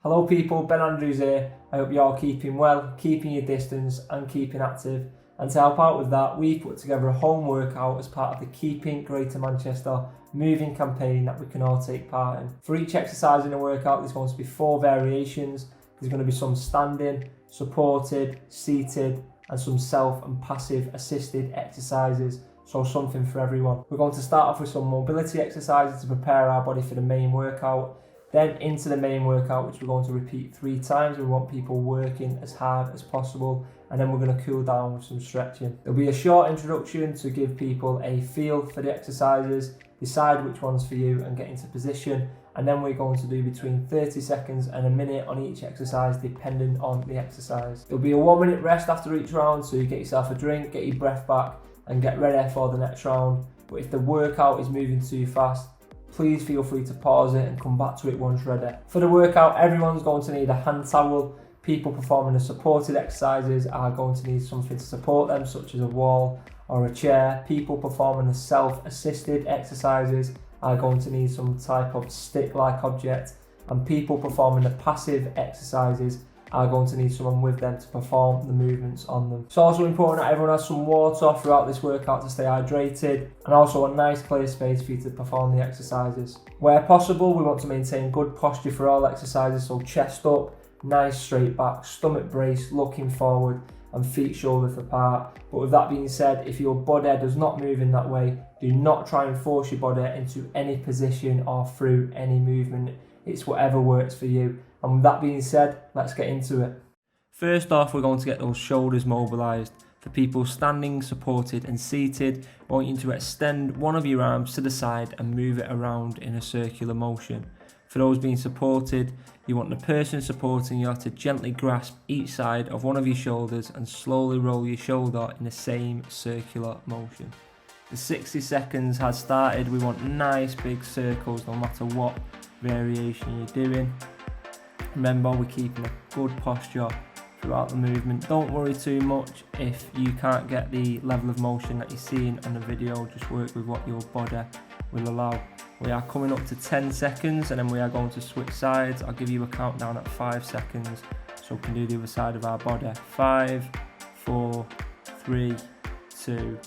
Hello people, Ben Andrews here. I hope you're all keeping well, keeping your distance and keeping active. And to help out with that, we put together a home workout as part of the Keeping Greater Manchester moving campaign that we can all take part in. For each exercise in the workout, there's going to be 4 variations. There's going to be some standing, supported, seated, and some self and passive assisted exercises. So something for everyone. We're going to start off with some mobility exercises to prepare our body for the main workout. Then into the main workout, which we're going to repeat 3 times. We want people working as hard as possible. And then we're going to cool down with some stretching. There'll be a short introduction to give people a feel for the exercises, decide which one's for you and get into position. And then we're going to do between 30 seconds and a minute on each exercise, depending on the exercise. There'll be a 1-minute rest after each round, so you get yourself a drink, get your breath back and get ready for the next round. But if the workout is moving too fast, please feel free to pause it and come back to it once ready. For the workout, everyone's going to need a hand towel. People performing the supported exercises are going to need something to support them, such as a wall or a chair. People performing the self-assisted exercises are going to need some type of stick-like object. And people performing the passive exercises are going to need someone with them to perform the movements on them. It's also important that everyone has some water throughout this workout to stay hydrated, and also a nice clear space for you to perform the exercises. Where possible, we want to maintain good posture for all exercises, so chest up, nice straight back, stomach braced, looking forward, and feet shoulders apart. But with that being said, if your body does not move in that way, do not try and force your body into any position or through any movement. It's whatever works for you. And with that being said, let's get into it. First off, we're going to get those shoulders mobilised. For people standing, supported and seated, I want you to extend one of your arms to the side and move it around in a circular motion. For those being supported, you want the person supporting you to gently grasp each side of one of your shoulders and slowly roll your shoulder in the same circular motion. The 60 seconds has started. We want nice big circles no matter what variation you're doing. Remember, we're keeping a good posture throughout the movement. Don't worry too much if you can't get the level of motion that you're seeing on the video. Just work with what your body will allow. We are coming up to 10 seconds and then we are going to switch sides. I'll give you a countdown at 5 seconds so we can do the other side of our body. 5, 4, 3, 2,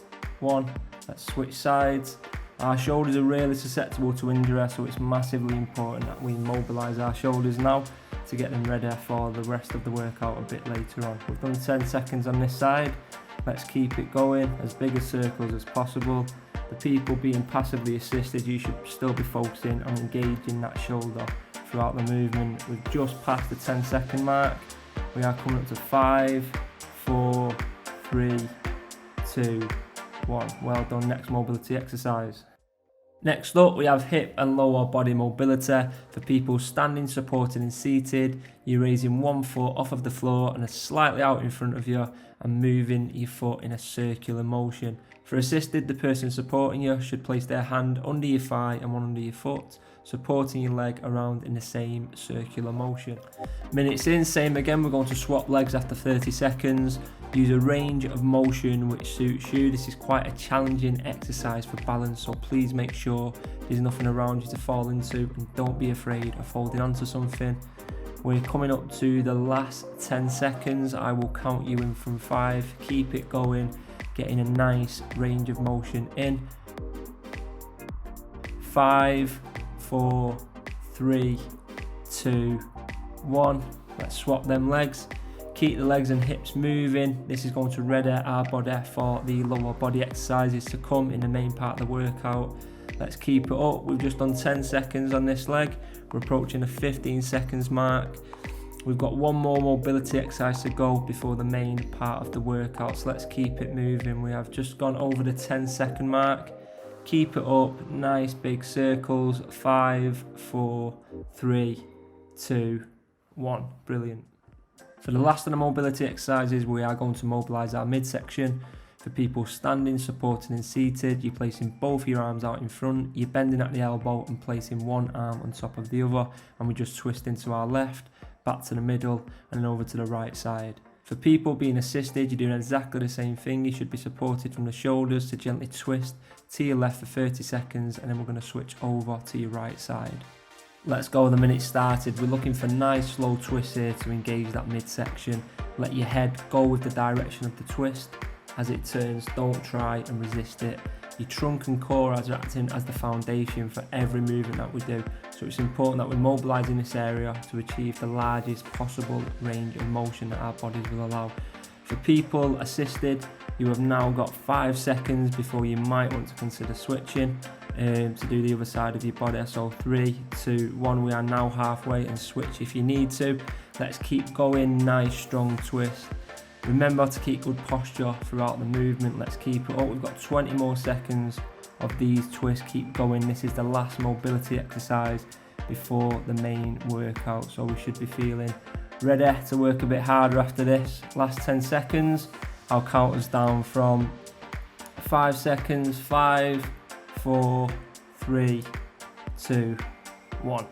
1. Let's switch sides. Our shoulders are really susceptible to injury, so it's massively important that we mobilise our shoulders now to get them ready for the rest of the workout a bit later on. We've done 10 seconds on this side. Let's keep it going, as big as circles as possible. The people being passively assisted, you should still be focusing on engaging that shoulder throughout the movement. We've just passed the 10-second mark. We are coming up to 5, 4, 3, 2, 1. Well done. Next mobility exercise. Next up, we have hip and lower body mobility. For people standing, supported and seated, you're raising one foot off of the floor and slightly out in front of you and moving your foot in a circular motion. For assisted, the person supporting you should place their hand under your thigh and one under your foot, supporting your leg around in the same circular motion. Minutes in, same again, we're going to swap legs after 30 seconds. Use a range of motion which suits you. This is quite a challenging exercise for balance, so please make sure there's nothing around you to fall into and don't be afraid of holding onto something. We're coming up to the last 10 seconds. I will count you in from 5. Keep it going, getting a nice range of motion in. 5, 4, 3, 2, 1. Let's swap them legs. Keep the legs and hips moving. This is going to ready our body for the lower body exercises to come in the main part of the workout. Let's keep it up. We've just done 10 seconds on this leg. We're approaching the 15 seconds mark. We've got one more mobility exercise to go before the main part of the workout, so let's keep it moving. We have just gone over the 10-second mark. Keep it up, nice big circles. 5, 4, 3, 2, 1. Brilliant. For the last of the mobility exercises, we are going to mobilise our midsection. For people standing, supported and seated, you're placing both your arms out in front, you're bending at the elbow and placing one arm on top of the other, and we just twist into our left, back to the middle and then over to the right side. For people being assisted, you're doing exactly the same thing. You should be supported from the shoulders to gently twist to your left for 30 seconds and then we're going to switch over to your right side. Let's go, the minute started. We're looking for nice slow twists here to engage that midsection. Let your head go with the direction of the twist. As it turns, don't try and resist it. Your trunk and core are acting as the foundation for every movement that we do. So it's important that we're mobilising this area to achieve the largest possible range of motion that our bodies will allow. For people assisted, you have now got 5 seconds before you might want to consider switching to do the other side of your body. So 3, 2, 1, we are now halfway, and switch if you need to. Let's keep going, nice strong twist. Remember to keep good posture throughout the movement. Let's keep it up. We've got 20 more seconds of these twists. Keep going. This is the last mobility exercise before the main workout, so we should be feeling ready to work a bit harder after this. Last 10 seconds. I'll count us down from 5 seconds. 5, 4, 3, 2, 1.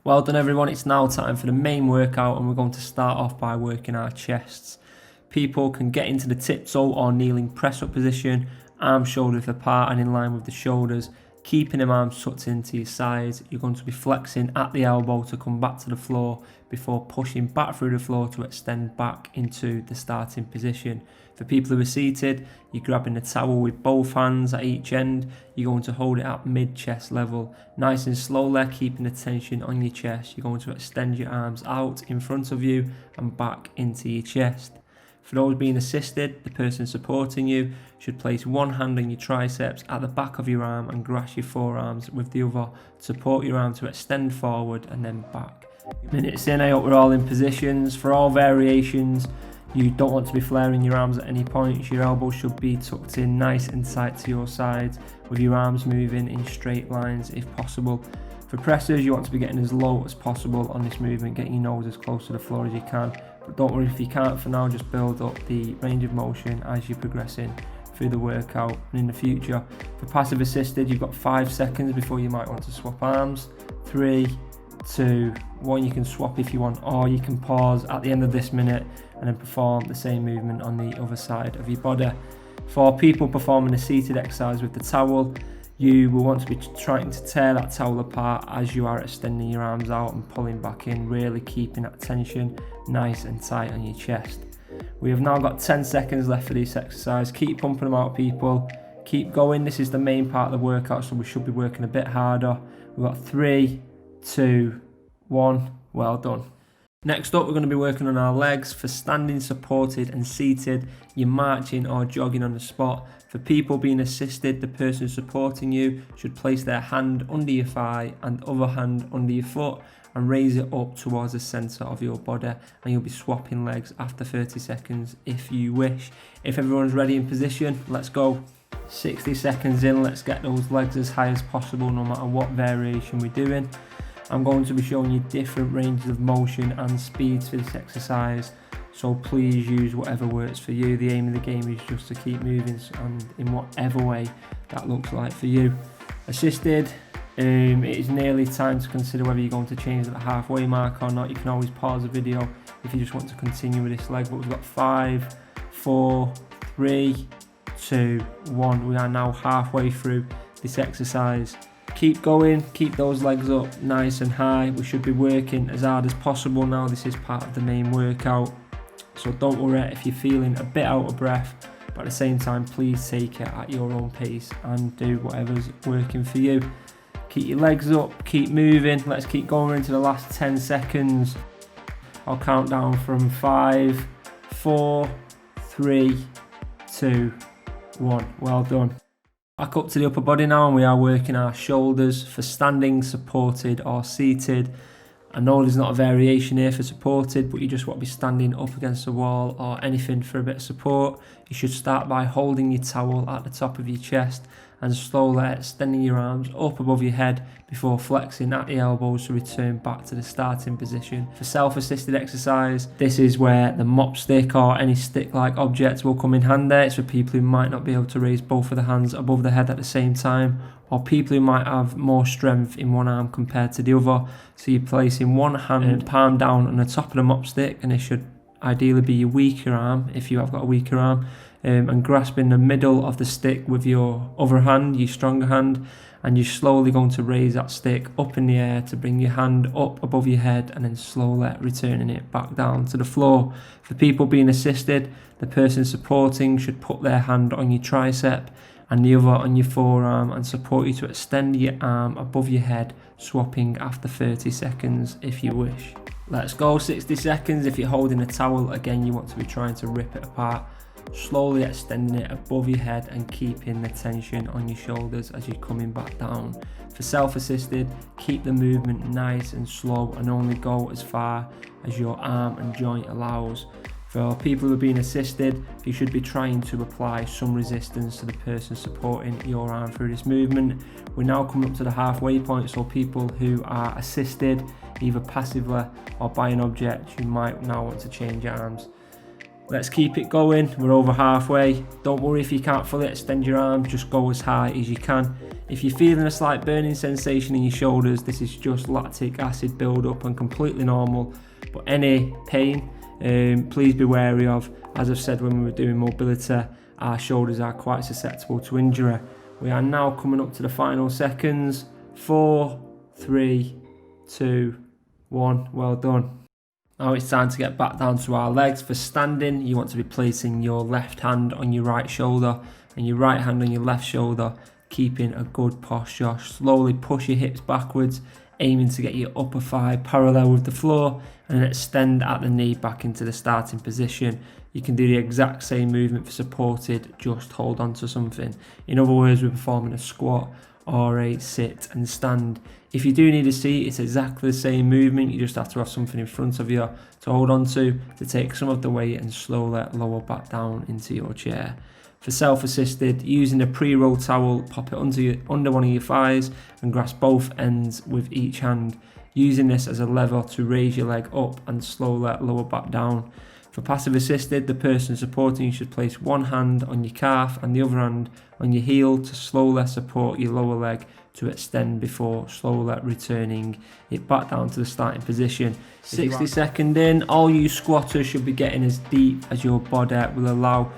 Well done everyone, it's now time for the main workout, and we're going to start off by working our chests. People can get into the tiptoe or kneeling press up position, arms shoulder width apart and in line with the shoulders, keeping them arms tucked into your sides. You're going to be flexing at the elbow to come back to the floor before pushing back through the floor to extend back into the starting position. For people who are seated, you're grabbing the towel with both hands at each end. You're going to hold it at mid-chest level. Nice and slowly, keeping the tension on your chest. You're going to extend your arms out in front of you and back into your chest. For those being assisted, the person supporting you should place one hand on your triceps at the back of your arm and grasp your forearms with the other. Support your arm to extend forward and then back. Minutes in, I hope we're all in positions. For all variations, you don't want to be flaring your arms at any point. Your elbows should be tucked in nice and tight to your sides, with your arms moving in straight lines if possible. For pressers, you want to be getting as low as possible on this movement, getting your nose as close to the floor as you can. But don't worry if you can't for now, just build up the range of motion as you're progressing through the workout and in the future. For passive assisted, you've got 5 seconds before you might want to swap arms. 3, 2, 1, you can swap if you want, or you can pause at the end of this minute and then perform the same movement on the other side of your body. For people performing a seated exercise with the towel, you will want to be trying to tear that towel apart as you are extending your arms out and pulling back in, really keeping that tension nice and tight on your chest. We have now got 10 seconds left for this exercise. Keep pumping them out, people. Keep going. This is the main part of the workout, so we should be working a bit harder. We've got 3, 2, 1. Well done. Next up, we're going to be working on our legs. For standing, supported and seated, you're marching or jogging on the spot. For people being assisted, the person supporting you should place their hand under your thigh and other hand under your foot and raise it up towards the centre of your body, and you'll be swapping legs after 30 seconds if you wish. If everyone's ready in position, let's go. 60 seconds in, let's get those legs as high as possible no matter what variation we're doing. I'm going to be showing you different ranges of motion and speeds for this exercise, so please use whatever works for you. The aim of the game is just to keep moving and in whatever way that looks like for you. Assisted, it is nearly time to consider whether you're going to change at the halfway mark or not. You can always pause the video if you just want to continue with this leg, but we've got 5, 4, 3, 2, 1. We are now halfway through this exercise. Keep going, keep those legs up nice and high. We should be working as hard as possible now. This is part of the main workout, so don't worry if you're feeling a bit out of breath, but at the same time, please take it at your own pace and do whatever's working for you. Keep your legs up, keep moving. Let's keep going into the last 10 seconds. I'll count down from 5, 4, 3, 2, 1. Well done. Back up to the upper body now, and we are working our shoulders. For standing, supported or seated, I know there's not a variation here for supported, but you just want to be standing up against a wall or anything for a bit of support. You should start by holding your towel at the top of your chest and slowly extending your arms up above your head before flexing at the elbows to return back to the starting position. For self-assisted exercise, this is where the mop stick or any stick-like object will come in handy. It's for people who might not be able to raise both of the hands above the head at the same time, or people who might have more strength in one arm compared to the other. So you're placing one hand palm down on the top of the mop stick, and it should ideally be your weaker arm if you have got a weaker arm, and grasping the middle of the stick with your other hand, your stronger hand, and you're slowly going to raise that stick up in the air to bring your hand up above your head and then slowly returning it back down to the floor. For people being assisted, the person supporting should put their hand on your tricep and the other on your forearm and support you to extend your arm above your head, swapping after 30 seconds if you wish. Let's go 60 seconds. If you're holding a towel, again you want to be trying to rip it apart, slowly extending it above your head and keeping the tension on your shoulders as you're coming back down. For self-assisted, keep the movement nice and slow and only go as far as your arm and joint allows. For people who are being assisted, you should be trying to apply some resistance to the person supporting your arm through this movement. We're now coming up to the halfway point, so people who are assisted, either passively or by an object, you might now want to change arms. Let's keep it going. We're over halfway. Don't worry if you can't fully extend your arm, just go as high as you can. If you're feeling a slight burning sensation in your shoulders, this is just lactic acid build-up and completely normal. But any pain, please be wary of. As I've said when we were doing mobility, our shoulders are quite susceptible to injury. We are now coming up to the final seconds. 4, 3, 2, 1. Well done. Now it's time to get back down to our legs. For standing, you want to be placing your left hand on your right shoulder and your right hand on your left shoulder, keeping a good posture. Slowly push your hips backwards, aiming to get your upper thigh parallel with the floor, and then extend at the knee back into the starting position. You can do the exact same movement for supported, just hold on to something. In other words, we're performing a squat or a sit and stand. If you do need a seat, it's exactly the same movement. You just have to have something in front of you to hold on to take some of the weight and slowly lower back down into your chair. For self-assisted, using a pre-roll towel, pop it under one of your thighs and grasp both ends with each hand, using this as a lever to raise your leg up and slowly lower back down. For passive assisted, the person supporting you should place one hand on your calf and the other hand on your heel to slowly support your lower leg to extend before slowly returning it back down to the starting position. 60 seconds in, all you squatters should be getting as deep as your body will allow.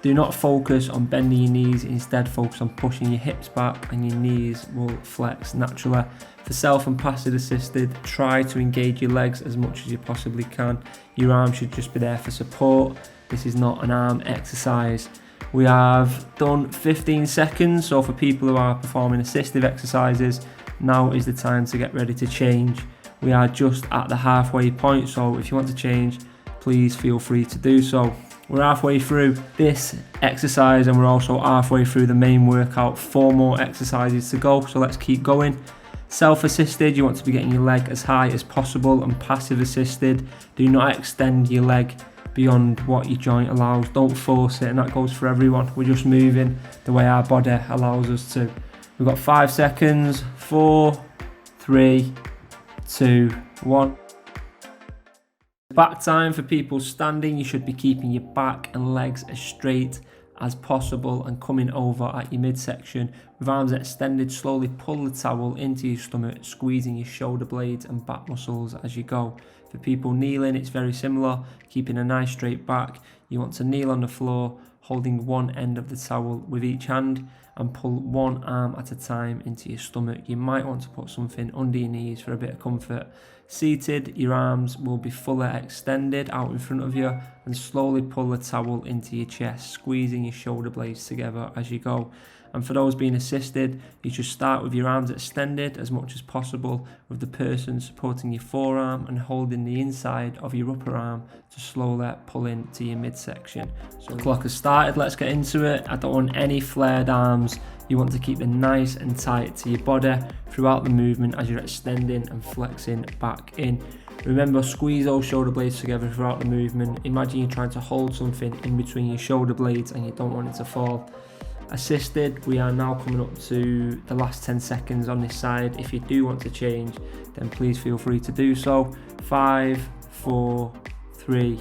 Do not focus on bending your knees, instead focus on pushing your hips back and your knees will flex naturally. For self and passive assisted, try to engage your legs as much as you possibly can. Your arms should just be there for support. This is not an arm exercise. We have done 15 seconds, so for people who are performing assistive exercises, now is the time to get ready to change. We are just at the halfway point, so if you want to change, please feel free to do so. We're halfway through this exercise and we're also halfway through the main workout. 4 more exercises to go, so let's keep going. Self-assisted, you want to be getting your leg as high as possible, and passive assisted, do not extend your leg beyond what your joint allows. Don't force it, and that goes for everyone. We're just moving the way our body allows us to. We've got 5 seconds. 4, 3, 2, 1. Back time. For people standing, you should be keeping your back and legs as straight as possible and coming over at your midsection. With arms extended, slowly pull the towel into your stomach, squeezing your shoulder blades and back muscles as you go. For people kneeling, it's very similar, keeping a nice straight back. You want to kneel on the floor, holding one end of the towel with each hand and pull one arm at a time into your stomach. You might want to put something under your knees for a bit of comfort. Seated, your arms will be fully extended out in front of you and slowly pull the towel into your chest, squeezing your shoulder blades together as you go. And for those being assisted, you should start with your arms extended as much as possible, with the person supporting your forearm and holding the inside of your upper arm to slowly pull into your midsection. So the clock has started, let's get into it. I don't want any flared arms. You want to keep them nice and tight to your body throughout the movement as you're extending and flexing back in. Remember, squeeze those shoulder blades together throughout the movement. Imagine you're trying to hold something in between your shoulder blades and you don't want it to fall. Assisted, we are now coming up to the last 10 seconds on this side. If you do want to change, then please feel free to do so. 5, 4, 3,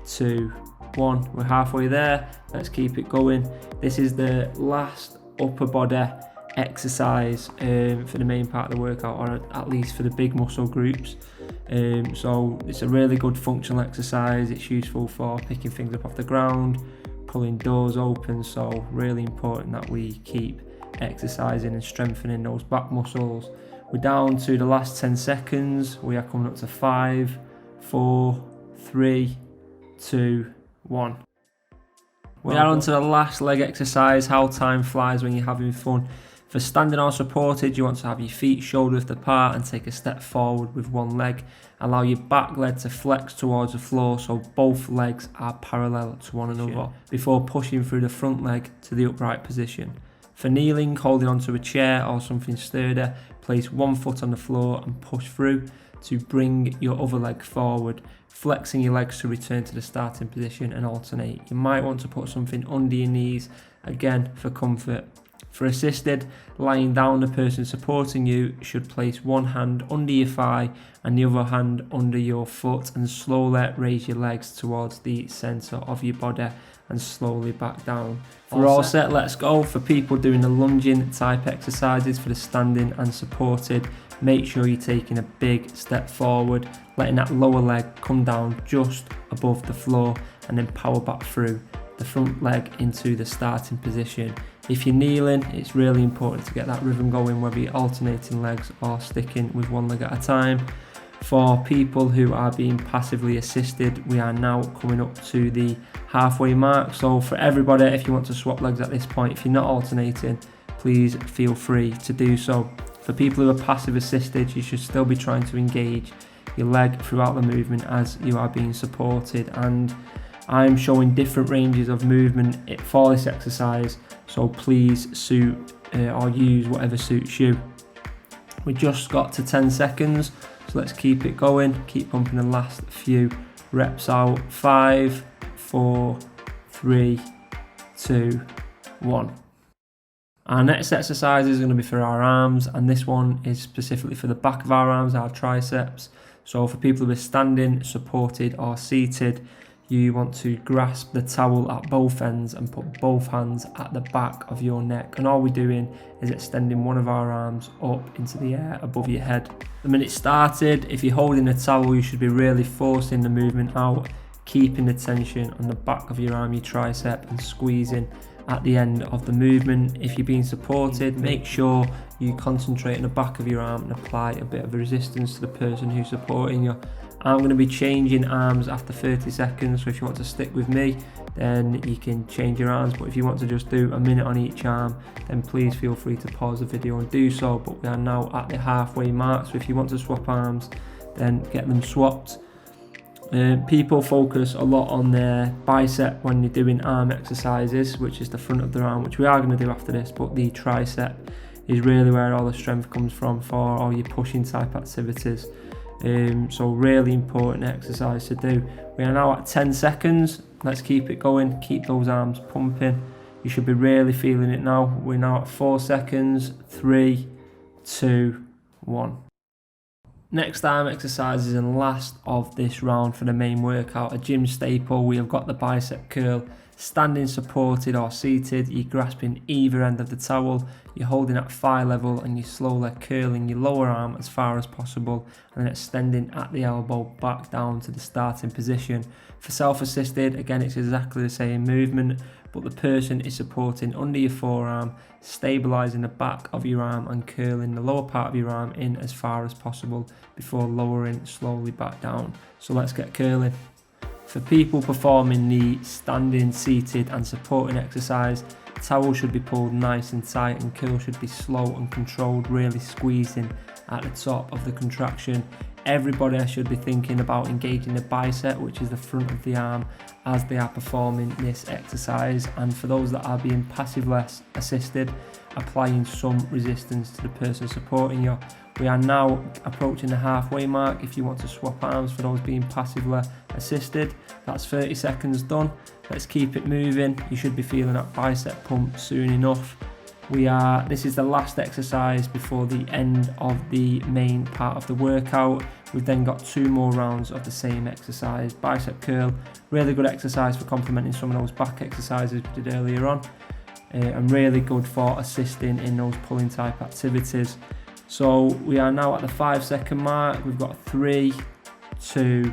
2, 1. We're halfway there. Let's keep it going. This is the last upper body exercise for the main part of the workout, or at least for the big muscle groups. So it's a really good functional exercise. It's useful for picking things up off the ground, pulling doors open, so really important that we keep exercising and strengthening those back muscles. We're down to the last 10 seconds. We are coming up to 5, 4, 3, 2, 1. We are on to the last leg exercise, how time flies when you're having fun. For standing or supported, you want to have your feet shoulder width apart and take a step forward with one leg. Allow your back leg to flex towards the floor so both legs are parallel to one another before pushing through the front leg to the upright position. For kneeling, holding onto a chair or something sturdy, place one foot on the floor and push through to bring your other leg forward, flexing your legs to return to the starting position and alternate. You might want to put something under your knees, again for comfort. For assisted, lying down, the person supporting you should place one hand under your thigh and the other hand under your foot and slowly raise your legs towards the centre of your body and slowly back down. For all set, let's go. For people doing the lunging type exercises for the standing and supported, make sure you're taking a big step forward, letting that lower leg come down just above the floor and then power back through the front leg into the starting position. If you're kneeling, it's really important to get that rhythm going, whether you're alternating legs or sticking with one leg at a time. For people who are being passively assisted, we are now coming up to the halfway mark. So for everybody, if you want to swap legs at this point, if you're not alternating, please feel free to do so. For people who are passive assisted, you should still be trying to engage your leg throughout the movement as you are being supported. And I'm showing different ranges of movement for this exercise, so please suit or use whatever suits you. We just got to 10 seconds, so let's keep it going, keep pumping the last few reps out. 5, 4, 3, 2, 1. Our next exercise is going to be for our arms, and this one is specifically for the back of our arms, our triceps. So for people who are standing, supported or seated, you want to grasp the towel at both ends and put both hands at the back of your neck. And all we're doing is extending one of our arms up into the air above your head. The minute started, if you're holding the towel, you should be really forcing the movement out, keeping the tension on the back of your arm, your tricep, and squeezing at the end of the movement. If you're being supported, make sure you concentrate on the back of your arm and apply a bit of resistance to the person who's supporting you. I'm going to be changing arms after 30 seconds, so if you want to stick with me, then you can change your arms, but if you want to just do a minute on each arm, then please feel free to pause the video and do so. But we are now at the halfway mark, so if you want to swap arms, then get them swapped. People focus a lot on their bicep when you're doing arm exercises, which is the front of their arm, which we are going to do after this, but the tricep is really where all the strength comes from for all your pushing type activities. So really important exercise to do. We are now at 10 seconds. Let's keep it going, keep those arms pumping. You should be really feeling it now. We're now at 4 seconds. 3, 2, 1. Next arm exercises and last of this round for the main workout, a gym staple. We have got the bicep curl. Standing supported or seated, you're grasping either end of the towel, you're holding at thigh level and you're slowly curling your lower arm as far as possible and then extending at the elbow back down to the starting position. For self-assisted, again it's exactly the same movement, but the person is supporting under your forearm, stabilising the back of your arm and curling the lower part of your arm in as far as possible before lowering slowly back down. So let's get curling. For people performing the standing, seated and supporting exercise, towel should be pulled nice and tight and curl should be slow and controlled, really squeezing at the top of the contraction. Everybody should be thinking about engaging the bicep, which is the front of the arm, as they are performing this exercise. And for those that are being passively assisted, applying some resistance to the person supporting you. We are now approaching the halfway mark. If you want to swap arms for those being passively assisted, that's 30 seconds done. Let's keep it moving. You should be feeling that bicep pump soon enough. This is the last exercise before the end of the main part of the workout. We've then got 2 more rounds of the same exercise. Bicep curl, really good exercise for complementing some of those back exercises we did earlier on, and really good for assisting in those pulling type activities. So we are now at the 5 second mark. We've got 3, 2,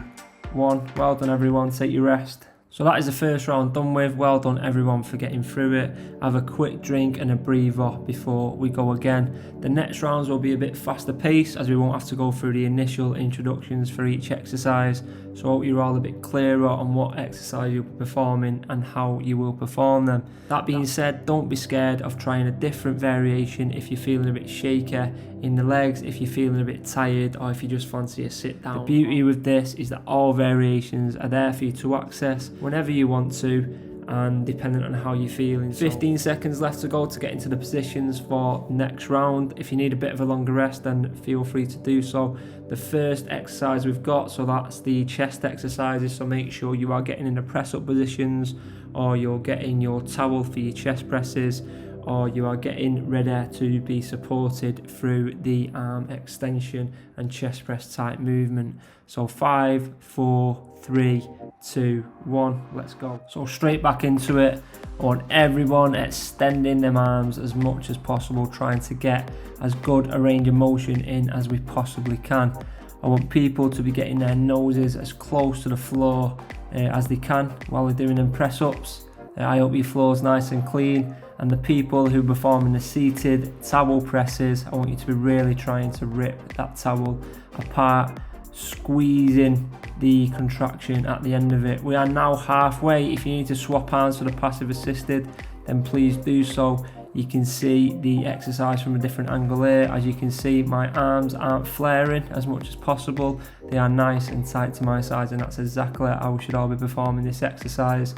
1. Well done everyone, take your rest. So that is the first round done with. Well done everyone for getting through it. Have a quick drink and a breather before we go again. The next rounds will be a bit faster paced as we won't have to go through the initial introductions for each exercise. So I hope you're all a bit clearer on what exercise you'll be performing and how you will perform them. That being said, don't be scared of trying a different variation if you're feeling a bit shaky in the legs, if you're feeling a bit tired, or if you just fancy a sit down. The beauty with this is that all variations are there for you to access whenever you want to and dependent on how you're feeling. 15 seconds left to go to get into the positions for next round. If you need a bit of a longer rest, then feel free to do so. The first exercise we've got, so that's the chest exercises, so make sure you are getting in the press up positions, or you're getting your towel for your chest presses, or you are getting ready to be supported through the arm extension and chest press type movement. So 5, 4, 3, 2, 1, let's go. So straight back into it. I want everyone extending them arms as much as possible, trying to get as good a range of motion in as we possibly can. I want people to be getting their noses as close to the floor as they can while they're doing them press ups. I hope your floor's nice and clean. And the people who are performing the seated towel presses, I want you to be really trying to rip that towel apart, squeezing the contraction at the end of it. We are now halfway. If you need to swap arms for the passive assisted, then please do so. You can see the exercise from a different angle here. As you can see, my arms aren't flaring as much as possible. They are nice and tight to my size, and that's exactly how we should all be performing this exercise.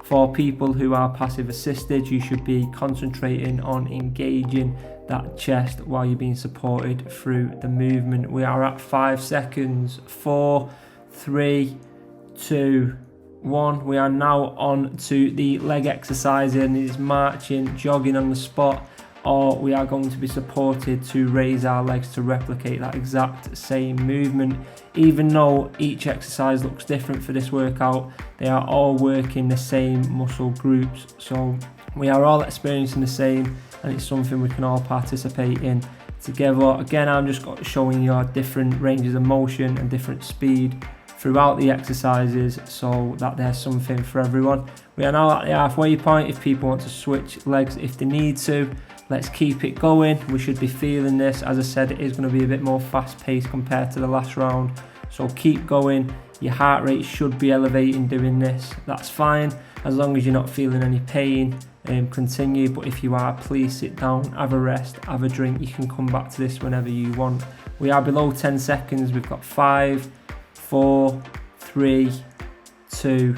For people who are passive assisted, you should be concentrating on engaging that chest while you're being supported through the movement. We are at 5 seconds. 4, 3, 2, 1. We are now on to the leg exercise, and it is marching, jogging on the spot, or we are going to be supported to raise our legs to replicate that exact same movement. Even though each exercise looks different for this workout, they are all working the same muscle groups. So we are all experiencing the same, and it's something we can all participate in together. Again, I'm just showing you different ranges of motion and different speed throughout the exercises so that there's something for everyone. We are now at the halfway point. If people want to switch legs if they need to, let's keep it going. We should be feeling this. As I said, it is going to be a bit more fast paced compared to the last round, so keep going. Your heart rate should be elevating doing this. That's fine as long as you're not feeling any pain. Continue, but if you are, please sit down, have a rest, have a drink. You can come back to this whenever you want. We are below 10 seconds. We've got 5, 4, 3, 2,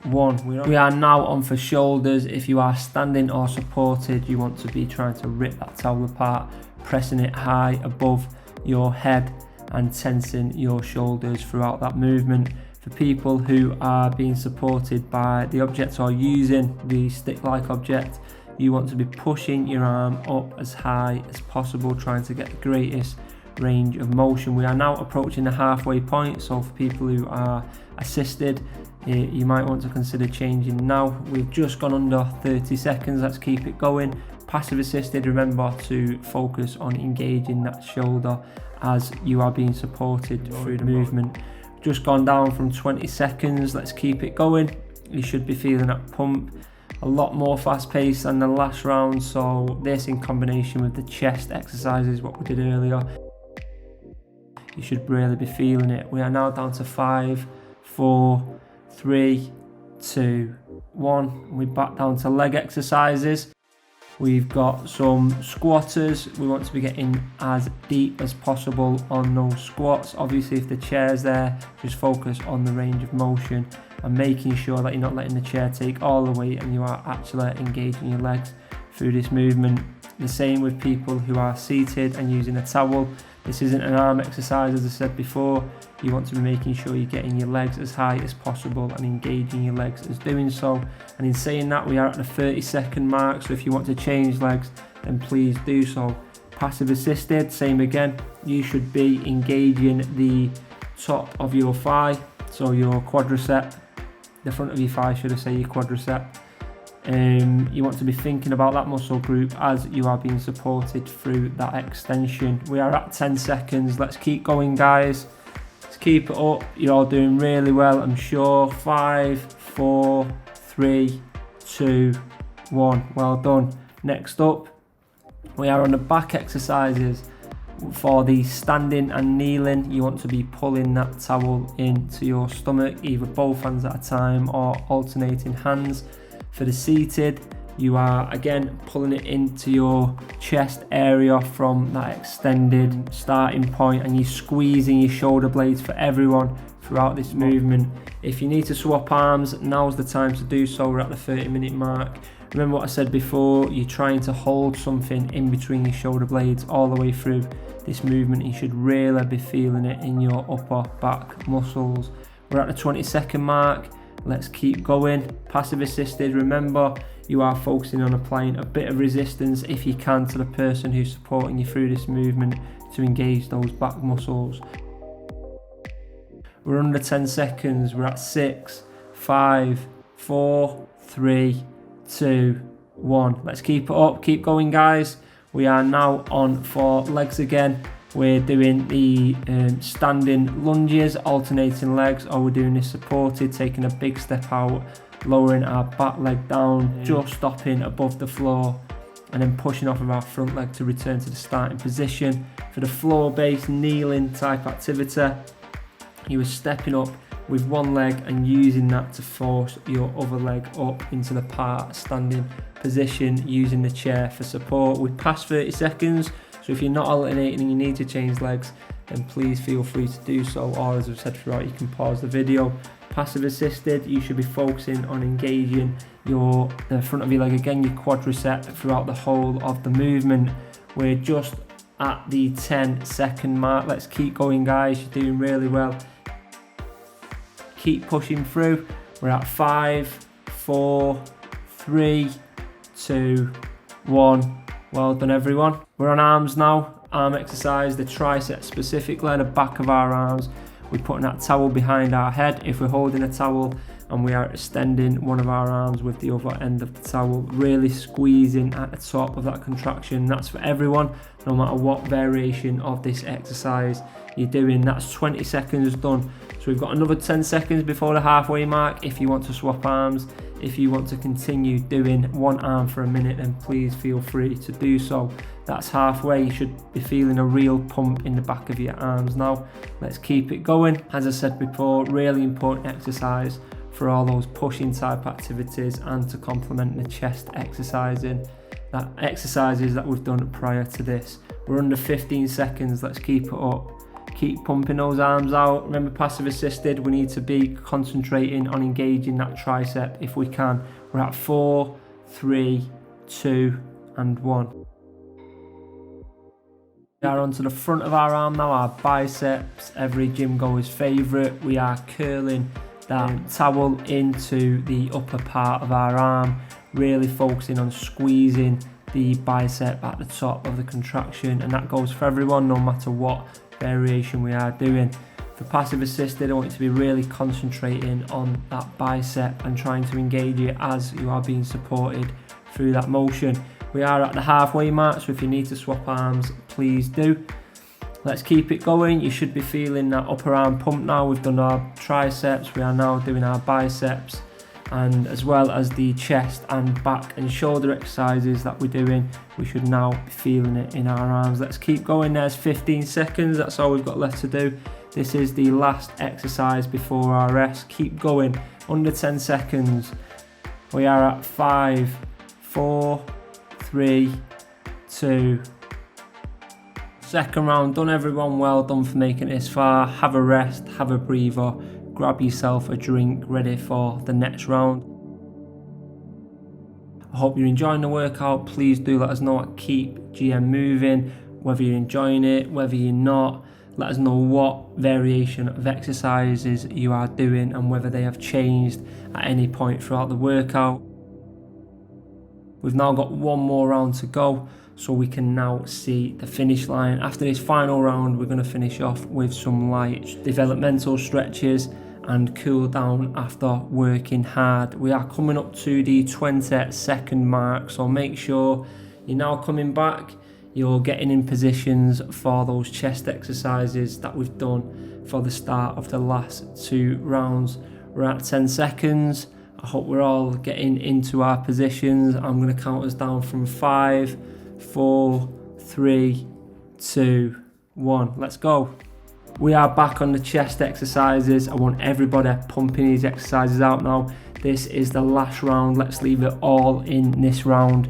1. We are now on for shoulders. If you are standing or supported, you want to be trying to rip that towel apart, pressing it high above your head and tensing your shoulders throughout that movement. For people who are being supported by the object or using the stick-like object, you want to be pushing your arm up as high as possible, trying to get the greatest range of motion. We are now approaching the halfway point, so for people who are assisted, you might want to consider changing now. We've just gone under 30 seconds. Let's keep it going. Passive assisted, remember to focus on engaging that shoulder as you are being supported through the movement. Just gone down from 20 seconds. Let's keep it going. You should be feeling that pump. A lot more fast paced than the last round, so this in combination with the chest exercises, what we did earlier, you should really be feeling it. We are now down to 5, 4, 3, 2, 1. We're back down to leg exercises. We've got some squatters. We want to be getting as deep as possible on those squats. Obviously, if the chair's there, just focus on the range of motion and making sure that you're not letting the chair take all the weight and you are actually engaging your legs through this movement. The same with people who are seated and using a towel. This isn't an arm exercise, as I said before. You want to be making sure you're getting your legs as high as possible and engaging your legs as doing so. And in saying that, we are at the 30-second mark, so if you want to change legs, then please do so. Passive assisted, same again. You should be engaging the top of your thigh, so your quadricep, the front of your thigh, should I say, your quadricep. You want to be thinking about that muscle group as you are being supported through that extension. We are at 10 seconds. Let's keep going, guys. Let's keep it up. You're all doing really well, I'm sure. 5, 4, 3, 2, 1. Well done. Next up, we are on the back exercises. For the standing and kneeling, you want to be pulling that towel into your stomach, either both hands at a time or alternating hands. For the seated, you are again pulling it into your chest area from that extended starting point, and you're squeezing your shoulder blades for everyone throughout this movement. If you need to swap arms, now's the time to do so. We're at the 30-minute mark. Remember what I said before, you're trying to hold something in between your shoulder blades all the way through this movement. You should really be feeling it in your upper back muscles. We're at the 20-second mark. Let's keep going. Passive assisted, remember, you are focusing on applying a bit of resistance if you can to the person who's supporting you through this movement to engage those back muscles. We're under 10 seconds. We're at 6, 5, 4, 3, 2, 1. Let's keep it up. Keep going, guys. We are now on for legs again. We're doing the standing lunges, alternating legs, or we're doing this supported, taking a big step out, lowering our back leg down, just stopping above the floor, and then pushing off of our front leg to return to the starting position. For the floor-based kneeling type activity, you are stepping up with one leg and using that to force your other leg up into the part standing position, using the chair for support. We've passed 30 seconds, so if you're not alternating and you need to change legs, then please feel free to do so, or as I've said throughout, you can pause the video. Passive assisted, you should be focusing on engaging the front of your leg again, your quadricep, throughout the whole of the movement. We're just at the 10-second mark. Let's keep going, guys. You're doing really well. Keep pushing through. We're at 5, 4, 3, 2, 1. Well done, everyone. We're on arms now. Arm exercise, the tricep specifically, the back of our arms. We're putting that towel behind our head. If we're holding a towel, and we are extending one of our arms with the other end of the towel, really squeezing at the top of that contraction. That's for everyone, no matter what variation of this exercise you're doing. That's 20 seconds done. So we've got another 10 seconds before the halfway mark. If you want to swap arms, if you want to continue doing one arm for a minute, then please feel free to do so. That's halfway. You should be feeling a real pump in the back of your arms now. Let's keep it going. As I said before, really important exercise for all those pushing type activities and to complement the chest exercises that we've done prior to this. We're under 15 seconds. Let's keep it up. Keep pumping those arms out. Remember, passive assisted, we need to be concentrating on engaging that tricep if we can. We're at 4, 3, 2, and 1. We are onto the front of our arm now, our biceps, every gym goer's favourite. We are curling that towel into the upper part of our arm, really focusing on squeezing the bicep at the top of the contraction, and that goes for everyone, no matter what variation we are doing. For passive assisted, I want you to be really concentrating on that bicep and trying to engage it as you are being supported through that motion. We are at the halfway mark, so if you need to swap arms, please do. Let's keep it going. You should be feeling that upper arm pump now. We've done our triceps, we are now doing our biceps, and as well as the chest and back and shoulder exercises that we're doing, we should now be feeling it in our arms. Let's keep going. There's 15 seconds, that's all we've got left to do. This is the last exercise before our rest. Keep going, under 10 seconds. We are at 5, 4, 3, 2. Second round done, everyone. Well done for making it this far. Have a rest, have a breather, grab yourself a drink, ready for the next round. I hope you're enjoying the workout. Please do let us know at Keep GM Moving, whether you're enjoying it, whether you're not. Let us know what variation of exercises you are doing and whether they have changed at any point throughout the workout. We've now got one more round to go, so we can now see the finish line. After this final round, we're going to finish off with some light developmental stretches and cool down after working hard. We are coming up to the 20-second mark, so make sure you're now coming back. You're getting in positions for those chest exercises that we've done for the start of the last 2 rounds. We're at 10 seconds. I hope we're all getting into our positions. I'm going to count us down from 5, 4, 3, 2, 1. Let's go. We are back on the chest exercises. I want everybody pumping these exercises out now. This is the last round. Let's leave it all in this round.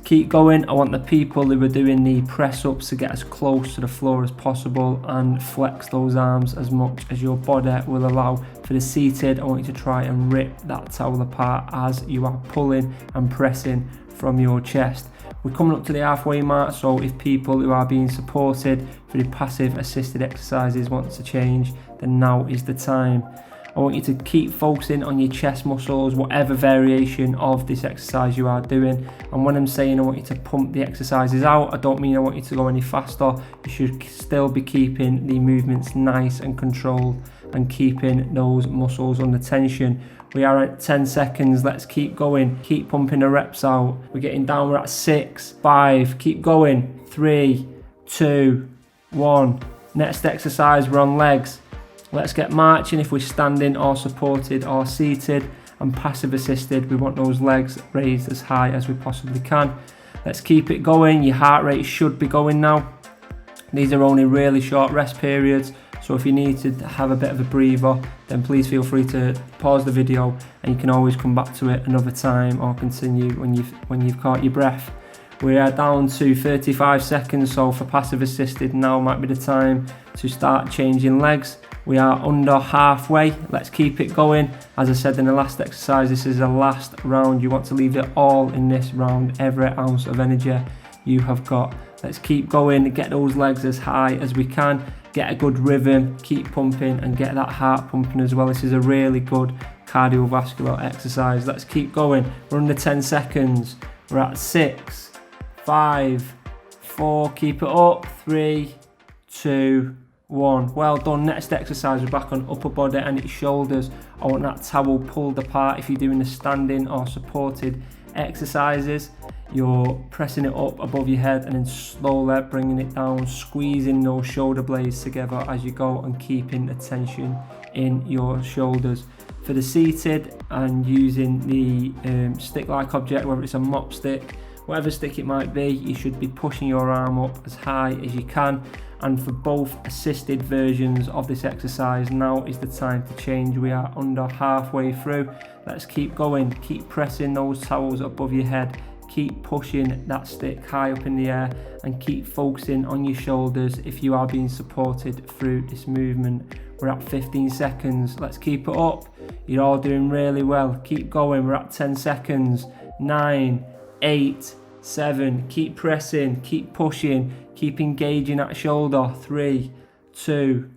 Keep going. I want the people who are doing the press ups to get as close to the floor as possible and flex those arms as much as your body will allow. For the seated, I want you to try and rip that towel apart as you are pulling and pressing from your chest. We're coming up to the halfway mark, so if people who are being supported for the passive assisted exercises want to change, then now is the time. I want you to keep focusing on your chest muscles, whatever variation of this exercise you are doing. And when I'm saying I want you to pump the exercises out, I don't mean I want you to go any faster. You should still be keeping the movements nice and controlled and keeping those muscles under tension. We are at 10 seconds. Let's keep going. Keep pumping the reps out. We're getting down. We're at 6, 5. Keep going. 3, 2, 1. Next exercise, we're on legs. Let's get marching. If we're standing or supported or seated and passive assisted, we want those legs raised as high as we possibly can. Let's keep it going. Your heart rate should be going now. These are only really short rest periods, so if you need to have a bit of a breather, then please feel free to pause the video and you can always come back to it another time or continue when you've caught your breath. We are down to 35 seconds, so for passive assisted, now might be the time to start changing legs. We are under halfway. Let's keep it going. As I said in the last exercise, this is the last round. You want to leave it all in this round, every ounce of energy you have got. Let's keep going, get those legs as high as we can, get a good rhythm, keep pumping and get that heart pumping as well. This is a really good cardiovascular exercise. Let's keep going. We're under 10 seconds. We're at 6, 5, 4, keep it up, 3, 2, 1. Well done. Next exercise, we're back on upper body and its shoulders. I want that towel pulled apart. If you're doing the standing or supported exercises, you're pressing it up above your head and then slowly bringing it down, squeezing those shoulder blades together as you go and keeping the tension in your shoulders. For the seated and using the stick-like object, whether it's a mop stick, whatever stick it might be, you should be pushing your arm up as high as you can. And for both assisted versions of this exercise, now is the time to change. We are under halfway through. Let's keep going. Keep pressing those towels above your head. Keep pushing that stick high up in the air and keep focusing on your shoulders if you are being supported through this movement. We're at 15 seconds. Let's keep it up. You're all doing really well. Keep going. We're at 10 seconds. 9, 8, 7. Keep pressing. Keep pushing. Keep engaging that shoulder. 3, 2,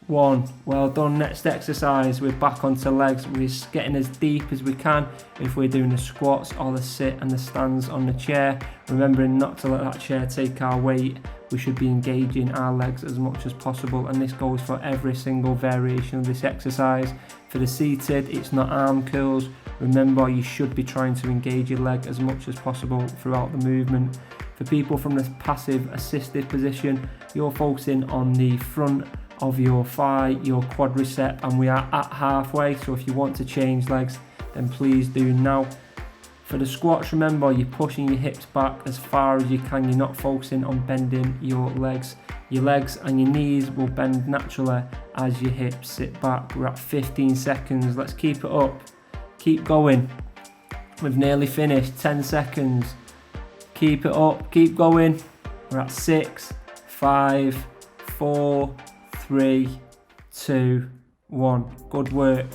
1. Well done. Next exercise, we're back onto legs. We're getting as deep as we can if we're doing the squats or the sit and the stands on the chair. Remembering not to let that chair take our weight. We should be engaging our legs as much as possible, and this goes for every single variation of this exercise. For the seated, it's not arm curls. Remember, you should be trying to engage your leg as much as possible throughout the movement. For people from the passive assisted position, you're focusing on the front of your thigh, your quadricep, and we are at halfway, so if you want to change legs, then please do now. For the squats, remember, you're pushing your hips back as far as you can. You're not focusing on bending your legs. Your legs and your knees will bend naturally as your hips sit back. We're at 15 seconds. Let's keep it up. Keep going. We've nearly finished. 10 seconds. Keep it up. Keep going. We're at 6, 5, 4, 3, 2, 1. Good work.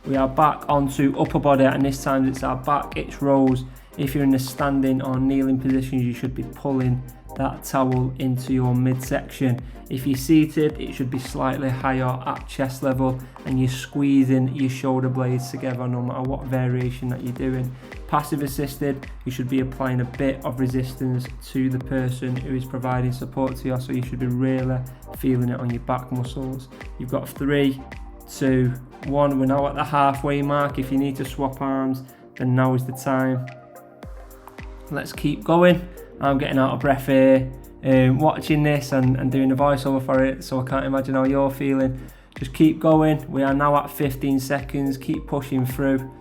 We are back onto upper body, and this time it's our back, it's rows. If you're in the standing or kneeling positions, you should be pulling that towel into your midsection. If you're seated, it should be slightly higher at chest level, and you're squeezing your shoulder blades together no matter what variation that you're doing. Passive assisted, you should be applying a bit of resistance to the person who is providing support to you, so you should be really feeling it on your back muscles. You've got 3, 2, 1. We're now at the halfway mark. If you need to swap arms, then now is the time. Let's keep going. I'm getting out of breath here, watching this and doing a voiceover for it, so I can't imagine how you're feeling. Just keep going. We are now at 15 seconds. Keep pushing through.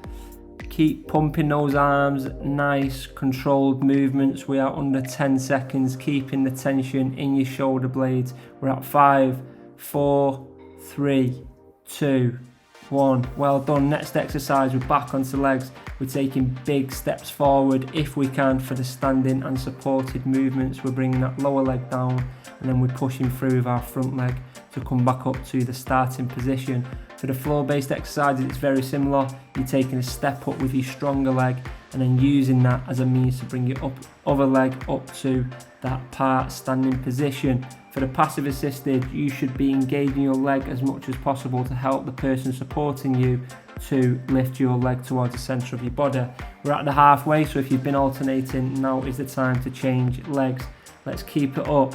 Keep pumping those arms, nice controlled movements. We are under 10 seconds, keeping the tension in your shoulder blades. We're at 5, 4, 3, 2, 1. Well done. Next exercise, we're back onto legs. We're taking big steps forward if we can for the standing and supported movements. We're bringing that lower leg down and then we're pushing through with our front leg to come back up to the starting position. For the floor-based exercises, it's very similar. You're taking a step up with your stronger leg and then using that as a means to bring your other leg up to that part standing position. For the passive assisted, you should be engaging your leg as much as possible to help the person supporting you to lift your leg towards the centre of your body. We're at the halfway, so if you've been alternating, now is the time to change legs. Let's keep it up.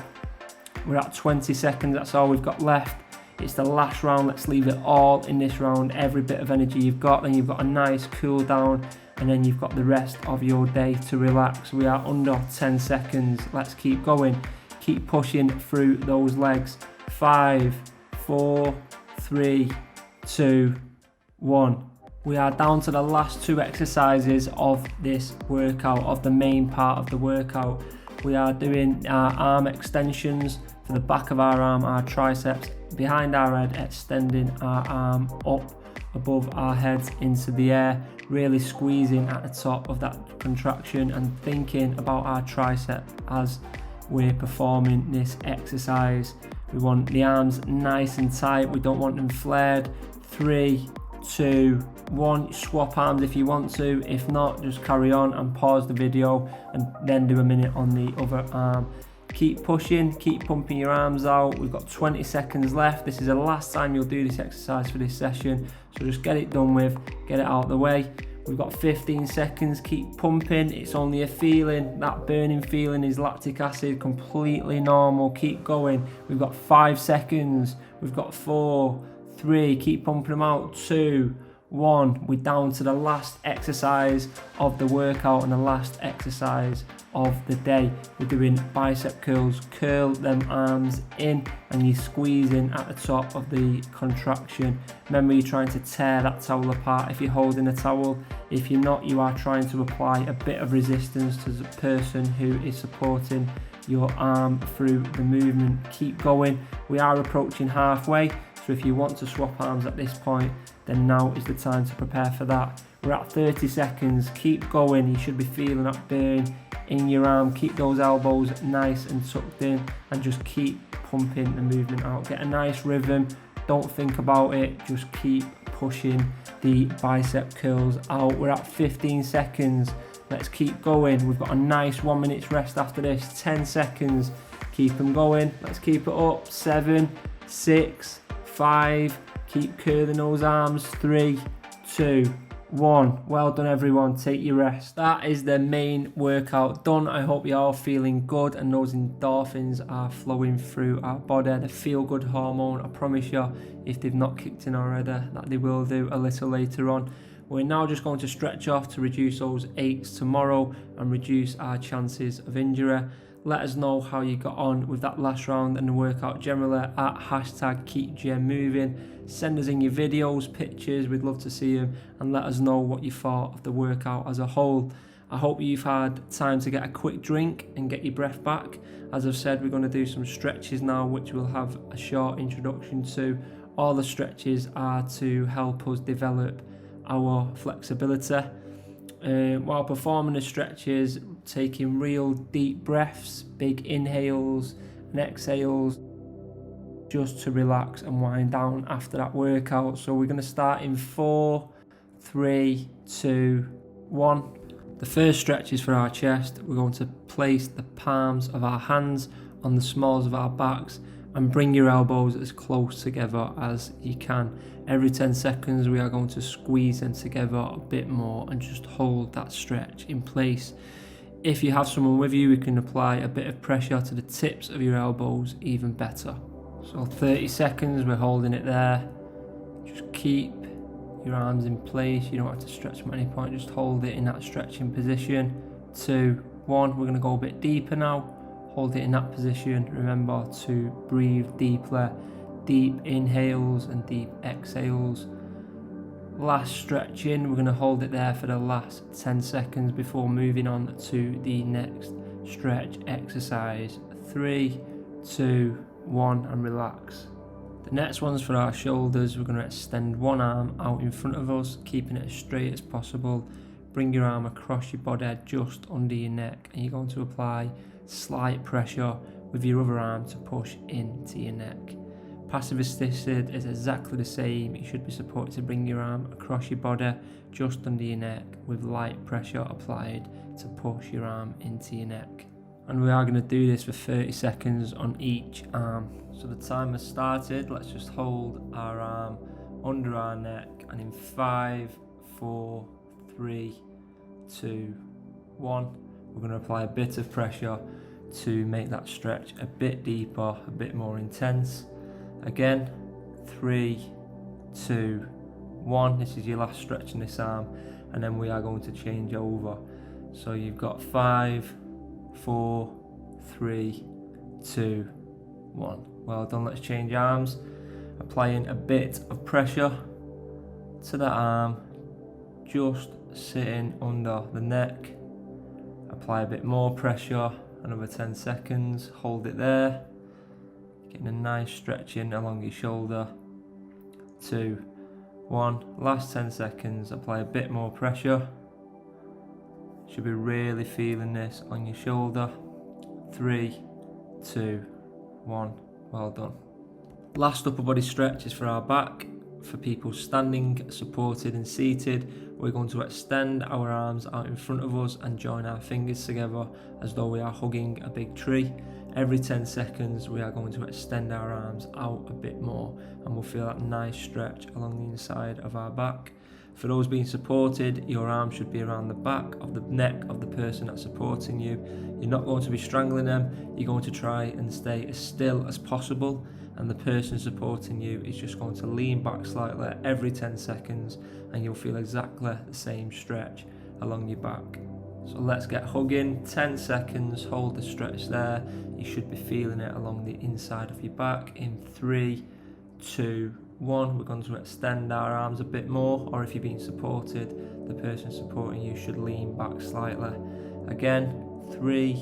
We're at 20 seconds, that's all we've got left. It's the last round, let's leave it all in this round, every bit of energy you've got, then you've got a nice cool down, and then you've got the rest of your day to relax. We are under 10 seconds, let's keep going. Keep pushing through those legs. 5, 4, 3, 2, 1. We are down to the last 2 exercises of this workout, of the main part of the workout. We are doing our arm extensions for the back of our arm, our triceps, behind our head, extending our arm up above our heads into the air, really squeezing at the top of that contraction and thinking about our tricep as we're performing this exercise. We want the arms nice and tight, we don't want them flared. 3, 2, 1. Swap arms if you want to, if not, just carry on and pause the video and then do a minute on the other arm. Keep pushing, keep pumping your arms out. We've got 20 seconds left. This is the last time you'll do this exercise for this session, so just get it done with, get it out of the way. We've got 15 seconds, keep pumping. It's only a feeling, that burning feeling is lactic acid, completely normal. Keep going. We've got 5 seconds, we've got 4, 3, keep pumping them out, 2, 1. We're down to the last exercise of the workout and the last exercise of the day. We're doing bicep curls. Curl them arms in and you're squeezing at the top of the contraction. Remember, you're trying to tear that towel apart if you're holding a towel. If you're not, you are trying to apply a bit of resistance to the person who is supporting your arm through the movement. Keep going. We are approaching halfway, so if you want to swap arms at this point, then now is the time to prepare for that. We're at 30 seconds, keep going. You should be feeling that burn in your arm. Keep those elbows nice and tucked in and just keep pumping the movement out. Get a nice rhythm, don't think about it, just keep pushing the bicep curls out. We're at 15 seconds, let's keep going. We've got a nice 1 minute's rest after this. 10 seconds, keep them going, let's keep it up. 7, 6, 5, keep curling those arms. 3, 2, 1. Well done everyone, take your rest. That is the main workout done. I hope you're all feeling good and those endorphins are flowing through our body. The feel good hormone, I promise you, if they've not kicked in already, that they will do a little later on. We're now just going to stretch off to reduce those aches tomorrow and reduce our chances of injury. Let us know how you got on with that last round and the workout generally at #KeepGymMoving. Send us in your videos, pictures, we'd love to see them, and let us know what you thought of the workout as a whole. I hope you've had time to get a quick drink and get your breath back. As I've said, we're going to do some stretches now, which we'll have a short introduction to. All the stretches are to help us develop our flexibility. While performing the stretches, taking real deep breaths, big inhales and exhales, just to relax and wind down after that workout. So we're going to start in 4, 3, 2, 1. The first stretch is for our chest. We're going to place the palms of our hands on the smalls of our backs and bring your elbows as close together as you can. Every 10 seconds we are going to squeeze them together a bit more and just hold that stretch in place. If you have someone with you, we can apply a bit of pressure to the tips of your elbows even better. So 30 seconds, we're holding it there. Just keep your arms in place. You don't have to stretch them at any point, just hold it in that stretching position. 2, 1, we're going to go a bit deeper now. Hold it in that position. Remember to breathe deeply. Deep inhales and deep exhales. Last stretching, we're going to hold it there for the last 10 seconds before moving on to the next stretch exercise. 3, 2, 1, and relax. The next one's for our shoulders. We're going to extend one arm out in front of us, keeping it as straight as possible. Bring your arm across your body just under your neck, and you're going to apply slight pressure with your other arm to push into your neck. Passive assisted is exactly the same. You should be supported to bring your arm across your body just under your neck with light pressure applied to push your arm into your neck. And we are going to do this for 30 seconds on each arm. So the timer started. Let's just hold our arm under our neck, and in 5, 4, 3, 2, 1, we're going to apply a bit of pressure to make that stretch a bit deeper, a bit more intense. Again, 3, 2, 1. This is your last stretch in this arm, and then we are going to change over. So you've got 5, 4, 3, 2, 1. Well done. Let's change arms. Applying a bit of pressure to that arm, just sitting under the neck. Apply a bit more pressure, another 10 seconds. Hold it there. Getting a nice stretching along your shoulder. 2, 1. Last 10 seconds. Apply a bit more pressure. Should be really feeling this on your shoulder. 3, 2, 1. Well done. Last upper body stretch is for our back. For people standing, supported and seated, we're going to extend our arms out in front of us and join our fingers together as though we are hugging a big tree. Every 10 seconds we are going to extend our arms out a bit more, and we'll feel that nice stretch along the inside of our back. For those being supported, your arm should be around the back of the neck of the person that's supporting you. You're not going to be strangling them. You're going to try and stay as still as possible, and the person supporting you is just going to lean back slightly every 10 seconds, and you'll feel exactly the same stretch along your back. So let's get hugging. 10 seconds, hold the stretch there. You should be feeling it along the inside of your back. In 3, 2, 1, we're going to extend our arms a bit more, or if you're being supported, the person supporting you should lean back slightly. Again, 3,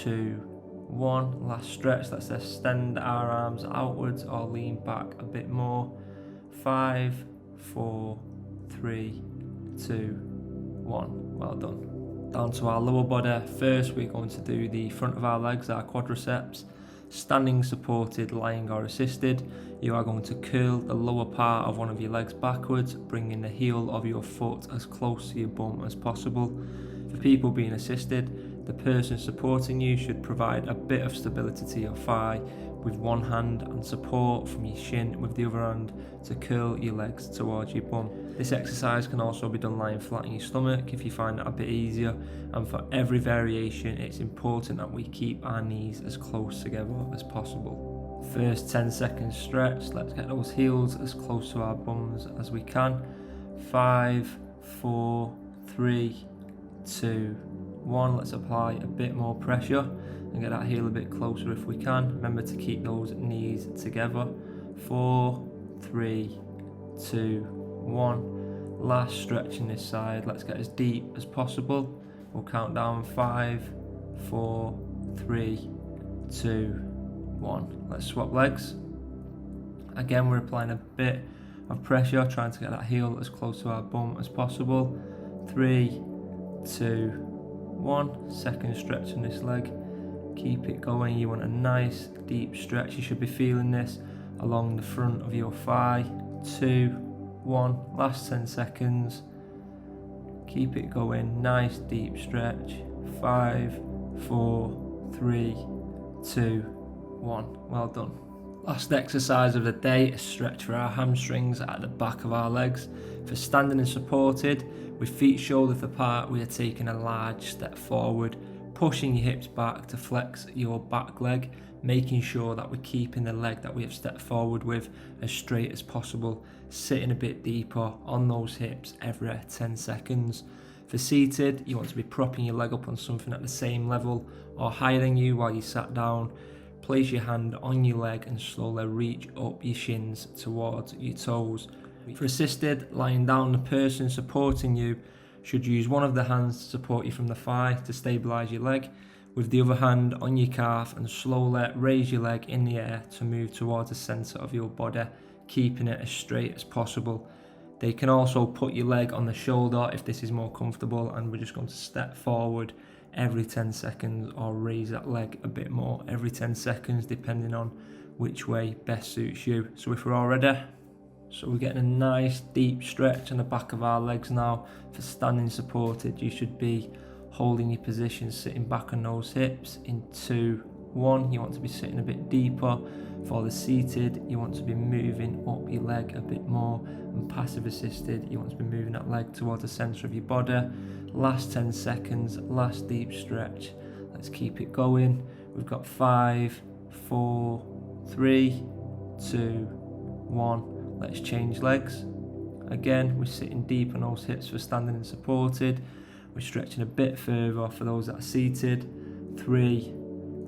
2, 1, last stretch. Let's extend our arms outwards or lean back a bit more. 5, 4, 3, 2, 1. Well done. Down to our lower body. First, we're going to do the front of our legs, our quadriceps. Standing, supported, lying or assisted, you are going to curl the lower part of one of your legs backwards, bringing the heel of your foot as close to your bum as possible. For people being assisted, the person supporting you should provide a bit of stability to your thigh with one hand and support from your shin with the other hand to curl your legs towards your bum. This exercise can also be done lying flat on your stomach if you find that a bit easier, and for every variation it's important that we keep our knees as close together as possible. First 10 seconds stretch. Let's get those heels as close to our bums as we can. 5, 4, 3, 2, 1. Let's apply a bit more pressure and get that heel a bit closer if we can. Remember to keep those knees together. 4, 3, 2, 1. Last stretch in this side. Let's get as deep as possible. We'll count down 5, 4, 3, 2, 1. Let's swap legs. Again, we're applying a bit of pressure, trying to get that heel as close to our bum as possible. 3, 2, 1. Second stretch in this leg. Keep it going. You want a nice deep stretch. You should be feeling this along the front of your thigh. 2, 1. Last 10 seconds. Keep it going. Nice deep stretch. 5, 4, 3, 2, 1. Well done. Last exercise of the day, a stretch for our hamstrings at the back of our legs. For standing and supported, with feet shoulders apart, we are taking a large step forward, pushing your hips back to flex your back leg, making sure that we're keeping the leg that we have stepped forward with as straight as possible, sitting a bit deeper on those hips every 10 seconds. For seated, you want to be propping your leg up on something at the same level or higher than you while you sat down. Place your hand on your leg and slowly reach up your shins towards your toes. For assisted, lying down, the person supporting you should use one of the hands to support you from the thigh to stabilise your leg, with the other hand on your calf, and slowly raise your leg in the air to move towards the centre of your body, keeping it as straight as possible. They can also put your leg on the shoulder if this is more comfortable, and we're just going to step forward every 10 seconds or raise that leg a bit more every 10 seconds depending on which way best suits you. So if we're all ready, so we're getting a nice deep stretch on the back of our legs now. For standing supported, you should be holding your position, sitting back on those hips. In 2, 1, you want to be sitting a bit deeper. For the seated, you want to be moving up your leg a bit more. And passive assisted, you want to be moving that leg towards the centre of your body. Last 10 seconds, last deep stretch. Let's keep it going. We've got 5, 4, 3, 2, 1. Let's change legs. Again, we're sitting deep on those hips for standing and supported. We're stretching a bit further for those that are seated. 3,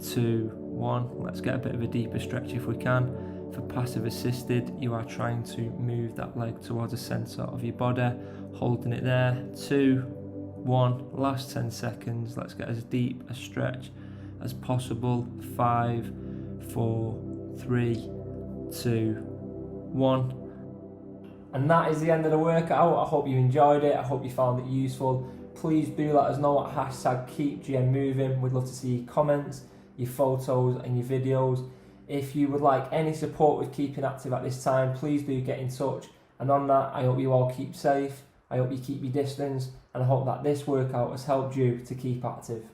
2, 1. Let's get a bit of a deeper stretch if we can. For passive assisted, you are trying to move that leg towards the centre of your body, holding it there. 2, 1. Last 10 seconds. Let's get as deep a stretch as possible. 5, 4, 3, 2, 1. And that is the end of the workout. I hope you enjoyed it. I hope you found it useful. Please do let us know at #KeepGMMoving. We'd love to see your comments, your photos and your videos. If you would like any support with keeping active at this time, please do get in touch. And on that, I hope you all keep safe. I hope you keep your distance. And I hope that this workout has helped you to keep active.